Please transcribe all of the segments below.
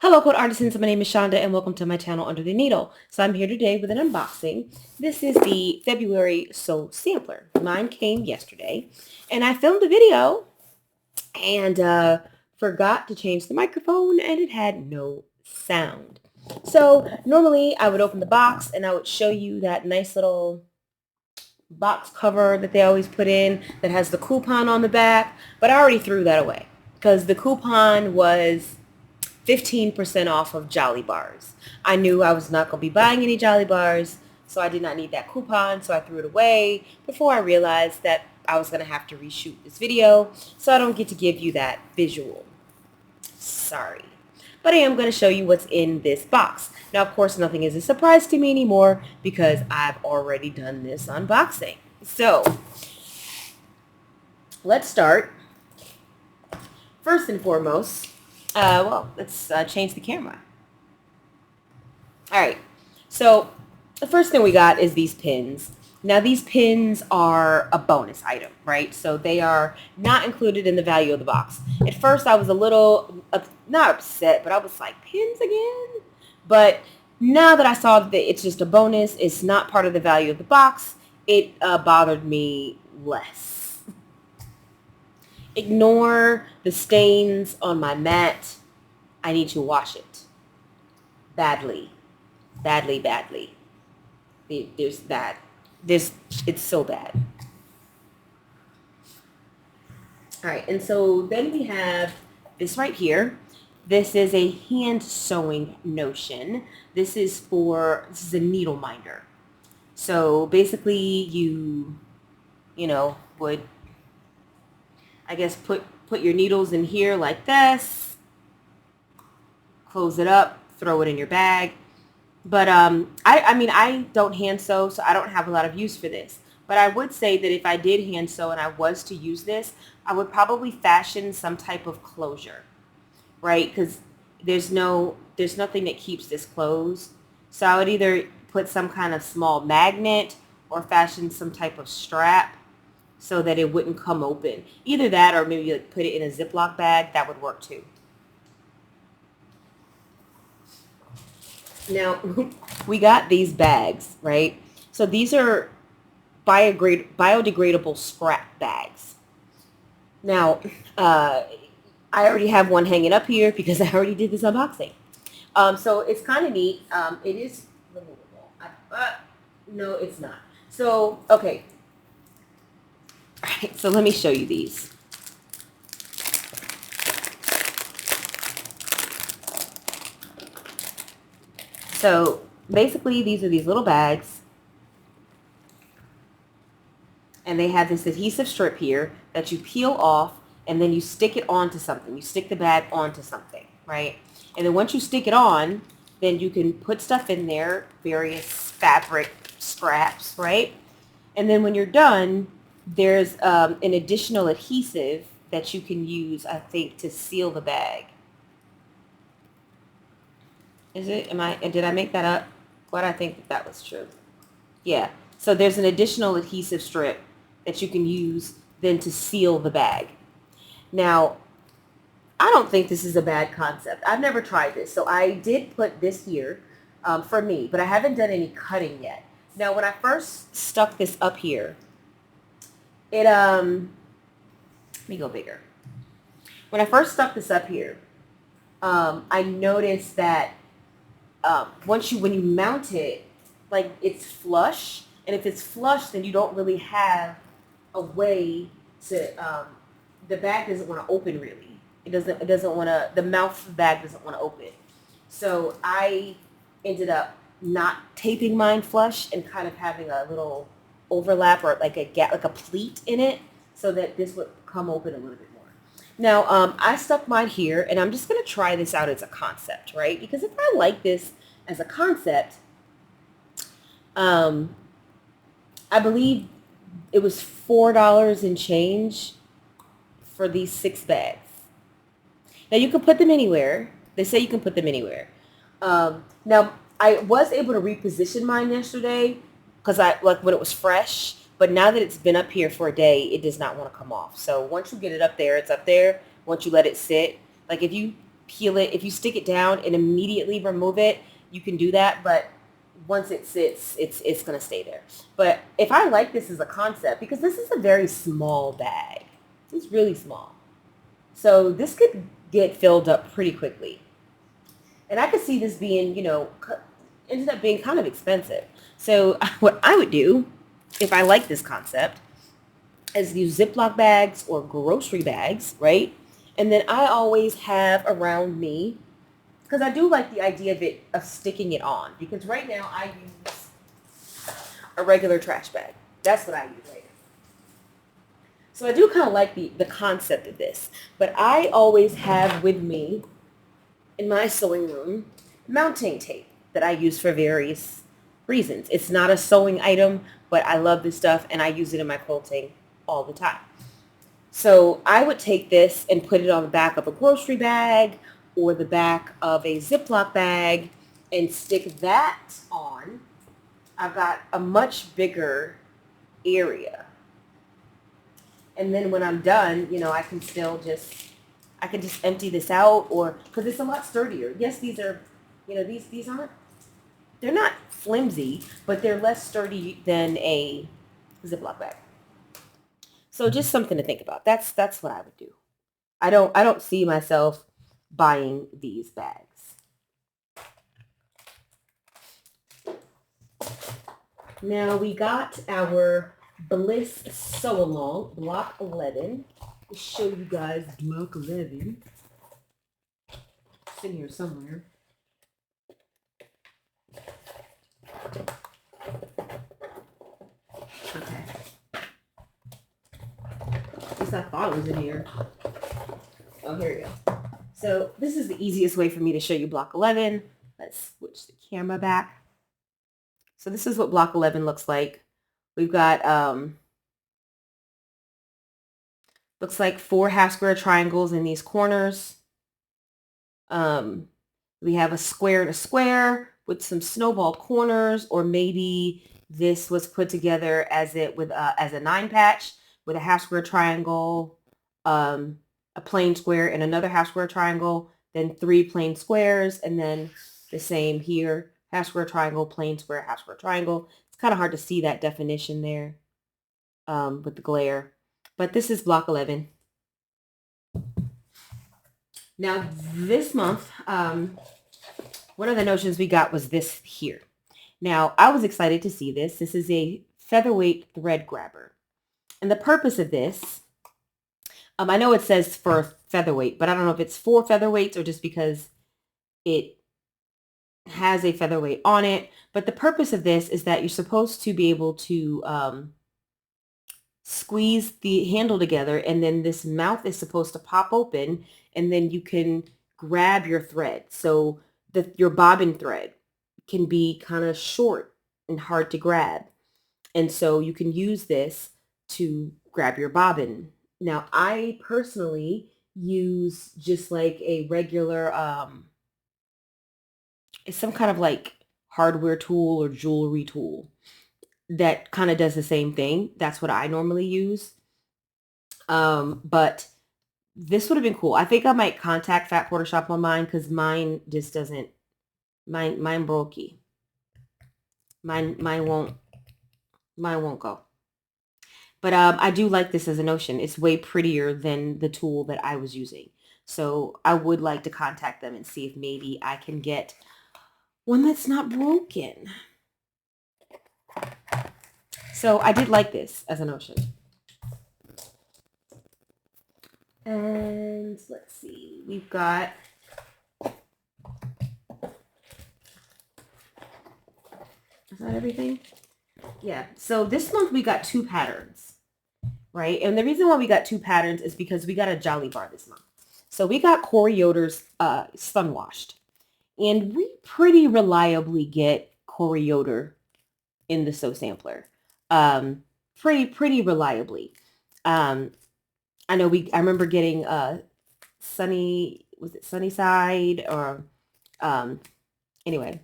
Hello, code artisans. My name is Shonda, and welcome to my channel Under the Needle. So I'm here today with an unboxing. This is the February Sew Sampler. Mine came yesterday, and I filmed a video and forgot to change the microphone, and it had no sound. So normally I would open the box and I would show you that nice little box cover that they always put in that has the coupon on the back, but I already threw that away because the coupon was 15% off of Jolly Bars. I knew I was not going to be buying any Jolly Bars, so I did not need that coupon, so I threw it away before I realized that I was going to have to reshoot this video, so I don't get to give you that visual. Sorry. But I am going to show you what's in this box. Now, of course, nothing is a surprise to me anymore because I've already done this unboxing. So, let's start. First and foremost, let's change the camera. All right, so the first thing we got is these pins. Now, these pins are a bonus item, right? So they are not included in the value of the box. At first, I was a little, not upset, but I was like, pins again? But now that I saw that it's just a bonus, it's not part of the value of the box, it bothered me less. Ignore the stains on my mat. I need to wash it. Badly. Badly, badly. There's that. It's so bad. All right, and so then we have this right here. This is a hand sewing Notion. This is a needle minder. So basically you would, I guess, put your needles in here like this, close it up, throw it in your bag. But I mean, I don't hand sew, so I don't have a lot of use for this. But I would say that if I did hand sew and I was to use this, I would probably fashion some type of closure, right? Because there's nothing that keeps this closed. So I would either put some kind of small magnet or fashion some type of strap so that it wouldn't come open. Either that or maybe like put it in a Ziploc bag. That would work too. Now, we got these bags, right? So these are biodegradable scrap bags. Now, I already have one hanging up here because I already did this unboxing. So it's kind of neat. It is removable. No, it's not. So, okay. All right, so let me show you these. So basically these are these little bags, and they have this adhesive strip here that you peel off and then you stick it onto something. You stick the bag onto something, right? And then once you stick it on, then you can put stuff in there, various fabric scraps, right? And then when you're done, there's an additional adhesive that you can use, I think, to seal the bag. Is it? Did I make that up? What I think that was true. Yeah. So there's an additional adhesive strip that you can use then to seal the bag. Now, I don't think this is a bad concept. I've never tried this. So I did put this here for me, but I haven't done any cutting yet. Now, when I first stuck this up here, let me go bigger. When I first stuck this up here, I noticed that when you mount it, like it's flush, and if it's flush, then you don't really have a way to, the bag doesn't want to open really. It doesn't want to, the mouth of the bag doesn't want to open. So I ended up not taping mine flush and kind of having a little overlap or like a gap, like a pleat in it, so that this would come open a little bit more. Now, I stuck mine here, and I'm just going to try this out as a concept, right? Because if I like this as a concept, I believe it was $4 and change for these 6 bags. Now, you can put them anywhere. They say you can put them anywhere. Now, I was able to reposition mine yesterday because when it was fresh. But now that it's been up here for a day, it does not want to come off. So once you get it up there, it's up there. Once you let it sit, like if you peel it. If you stick it down and immediately remove it, you can do that. But once it sits, it's going to stay there. But if I like this as a concept, because this is a very small bag. It's really small. So this could get filled up pretty quickly. And I could see this being, ended up being kind of expensive. So what I would do, if I like this concept, is use Ziploc bags or grocery bags, right? And then I always have around me, because I do like the idea of sticking it on. Because right now I use a regular trash bag. That's what I use right now. So I do kind of like the concept of this. But I always have with me in my sewing room mounting tape that I use for various reasons. It's not a sewing item, but I love this stuff and I use it in my quilting all the time. So I would take this and put it on the back of a grocery bag or the back of a Ziploc bag and stick that on. I've got a much bigger area. And then when I'm done, I can just empty this out, or because it's a lot sturdier. Yes, these are, these aren't, they're not flimsy, but they're less sturdy than a Ziploc bag. So just something to think about. That's what I would do. I don't see myself buying these bags. Now we got our Bliss Sew Along, Block 11. I'll show you guys Block 11. It's in here somewhere. Okay. At least I thought it was in here. Oh, here we go. So this is the easiest way for me to show you Block 11. Let's switch the camera back. So this is what Block 11 looks like. We've got, looks like 4 half square triangles in these corners. We have a square and a square with some snowballed corners, or maybe this was put together as a 9 patch with a half square triangle, a plain square and another half square triangle, then 3 plain squares, and then the same here, half square triangle, plain square, half square triangle. It's kind of hard to see that definition there with the glare, but this is Block 11. Now this month, one of the notions we got was this here. Now I was excited to see this. This is a featherweight thread grabber. And the purpose of this, I know it says for featherweight, but I don't know if it's for featherweights or just because it has a featherweight on it. But the purpose of this is that you're supposed to be able to squeeze the handle together, and then this mouth is supposed to pop open, and then you can grab your thread. So your bobbin thread can be kind of short and hard to grab. And so you can use this to grab your bobbin. Now, I personally use just like a regular, it's some kind of like hardware tool or jewelry tool that kind of does the same thing. That's what I normally use. But this would have been cool. I think I might contact Fat Quarter Shop on mine because mine just doesn't, mine brokey. Mine won't go. But I do like this as a notion. It's way prettier than the tool that I was using. So I would like to contact them and see if maybe I can get one that's not broken. So I did like this as a notion. And let's see, we've got, is that everything? Yeah, so this month we got 2 patterns, right? And the reason why we got 2 patterns is because we got a Jolly Bar this month. So we got Corey Yoder's Sun Washed. And we pretty reliably get Corey Yoder in the Sew Sampler. Pretty reliably. I know I remember getting Sunnyside, or anyway,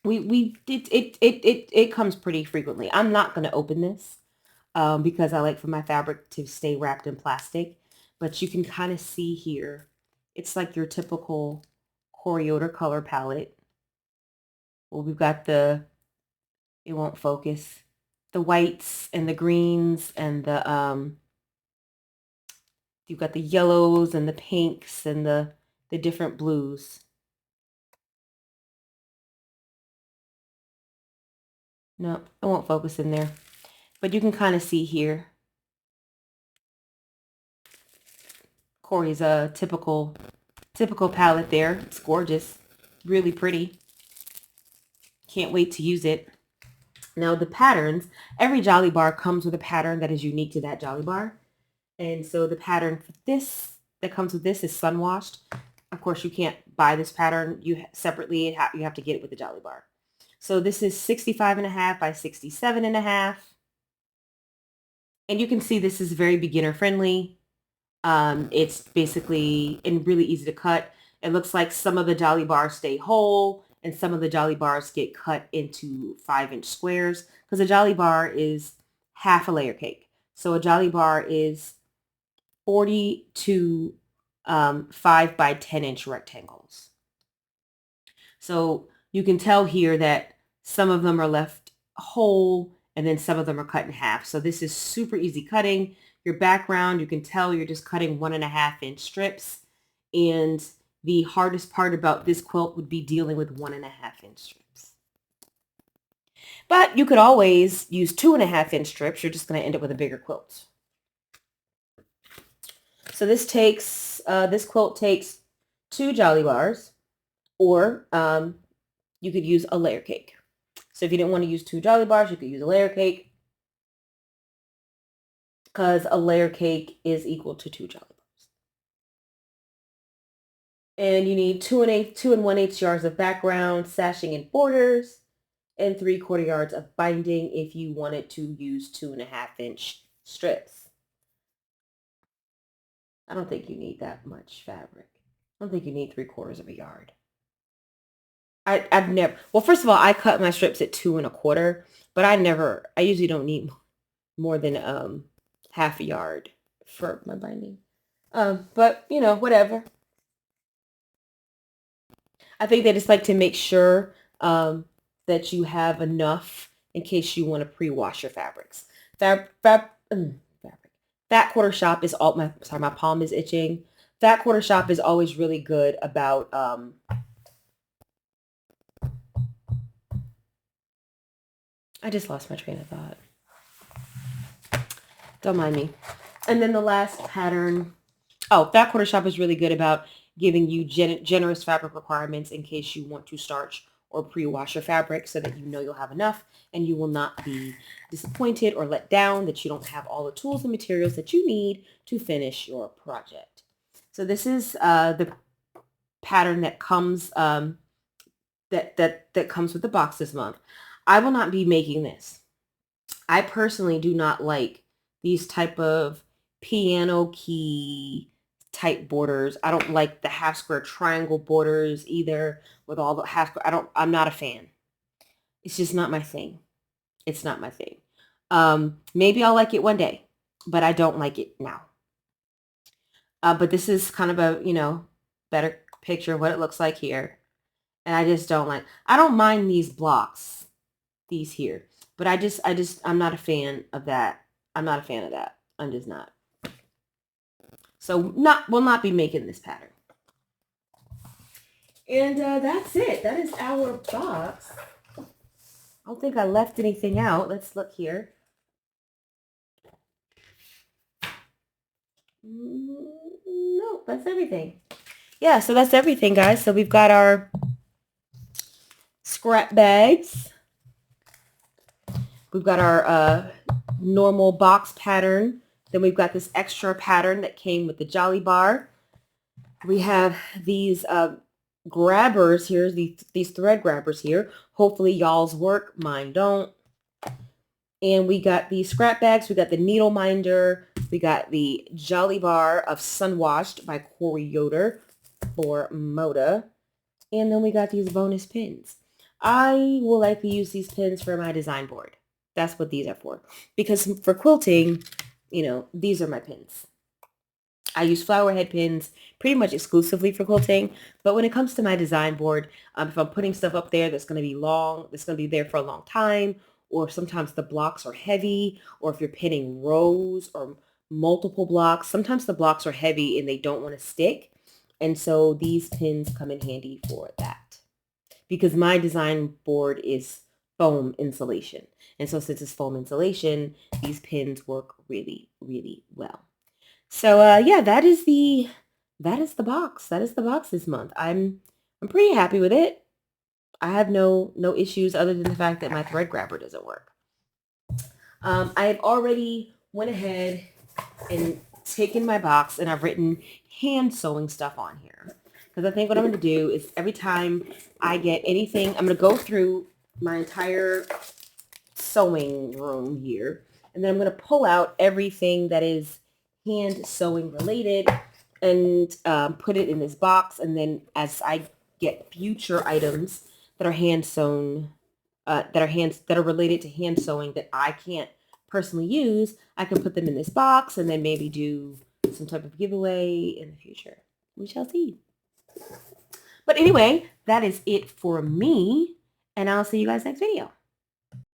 it comes pretty frequently. I'm not going to open this because I like for my fabric to stay wrapped in plastic, but you can kind of see here It's like your typical Yoder color palette. Well, we've got the, it won't focus, the whites and the greens and the, you've got the yellows and the pinks and the different blues. No, it won't focus in there. But you can kind of see here. Corey's a typical palette there. It's gorgeous. Really pretty. Can't wait to use it. Now the patterns, every Jolly Bar comes with a pattern that is unique to that Jolly Bar. And so the pattern for this that comes with this is sun washed. Of course, you can't buy this pattern separately. You have to get it with the Jolly Bar. So this is 65.5 by 67.5. And you can see this is very beginner friendly. It's basically and really easy to cut. It looks like some of the Jolly Bars stay whole and some of the Jolly Bars get cut into 5-inch squares because a Jolly Bar is half a layer cake. So a Jolly Bar is 42 5 by 10-inch rectangles. So you can tell here that some of them are left whole and then some of them are cut in half. So this is super easy cutting. Your background, you can tell you're just cutting 1.5-inch strips. And the hardest part about this quilt would be dealing with 1.5-inch strips. But you could always use 2.5-inch strips. You're just going to end up with a bigger quilt. So this quilt takes 2 Jolly Bars, or you could use a layer cake. So if you didn't want to use 2 Jolly Bars, you could use a layer cake because a layer cake is equal to 2 Jolly Bars. And you need 2 1/8 yards of background, sashing and borders, and 3/4 yards of binding if you wanted to use 2.5-inch strips. I don't think you need that much fabric. I don't think you need 3/4 of a yard. I've never, well, first of all, I cut my strips at 2 1/4, but I usually don't need more than half a yard for my binding. But you know, whatever. I think they just like to make sure that you have enough in case you want to pre-wash your fabrics. Fat Quarter Shop is my palm is itching. Fat Quarter Shop is always really good about I just lost my train of thought. Don't mind me. And then the last pattern. Oh, Fat Quarter Shop is really good about giving you generous fabric requirements in case you want to starch or pre-wash your fabric so that you know you'll have enough and you will not be disappointed or let down that you don't have all the tools and materials that you need to finish your project. So this is the pattern that comes that comes with the box this month. I will not be making this. I personally do not like these type of piano key type borders. I don't like the half square triangle borders either with all the half square. I'm not a fan. It's just not my thing. It's not my thing. Maybe I'll like it one day, but I don't like it now. But this is kind of a, better picture of what it looks like here. And I just don't like, I don't mind these blocks, these here, but I'm not a fan of that. I'm not a fan of that. I'm just not. So will not be making this pattern. And that's it. That is our box. I don't think I left anything out. Let's look here. No, that's everything. Yeah, so that's everything, guys. So we've got our scrap bags. We've got our normal box pattern. Then we've got this extra pattern that came with the Jolly Bar. We have these grabbers here, these thread grabbers here. Hopefully y'all's work, mine don't. And we got these scrap bags. We got the needle minder. We got the Jolly Bar of Sun Washed by Corey Yoder for Moda. And then we got these bonus pins. I will likely use these pins for my design board. That's what these are for. Because for quilting, these are my pins. I use flower head pins pretty much exclusively for quilting. But when it comes to my design board, if I'm putting stuff up there that's going to be long, that's going to be there for a long time, or sometimes the blocks are heavy, or if you're pinning rows or multiple blocks, sometimes the blocks are heavy and they don't want to stick. And so these pins come in handy for that because my design board is foam insulation. And so since it's foam insulation, these pins work really, really well. So yeah, that is the box. That is the box this month. I'm pretty happy with it. I have no issues other than the fact that my thread grabber doesn't work. I have already went ahead and taken my box and I've written hand sewing stuff on here. Because I think what I'm going to do is every time I get anything, I'm going to go through my entire sewing room here. And then I'm going to pull out everything that is hand sewing related and put it in this box. And then as I get future items that are hand sewn, that are related to hand sewing that I can't personally use, I can put them in this box and then maybe do some type of giveaway in the future. We shall see. But anyway, that is it for me. And I'll see you guys next video.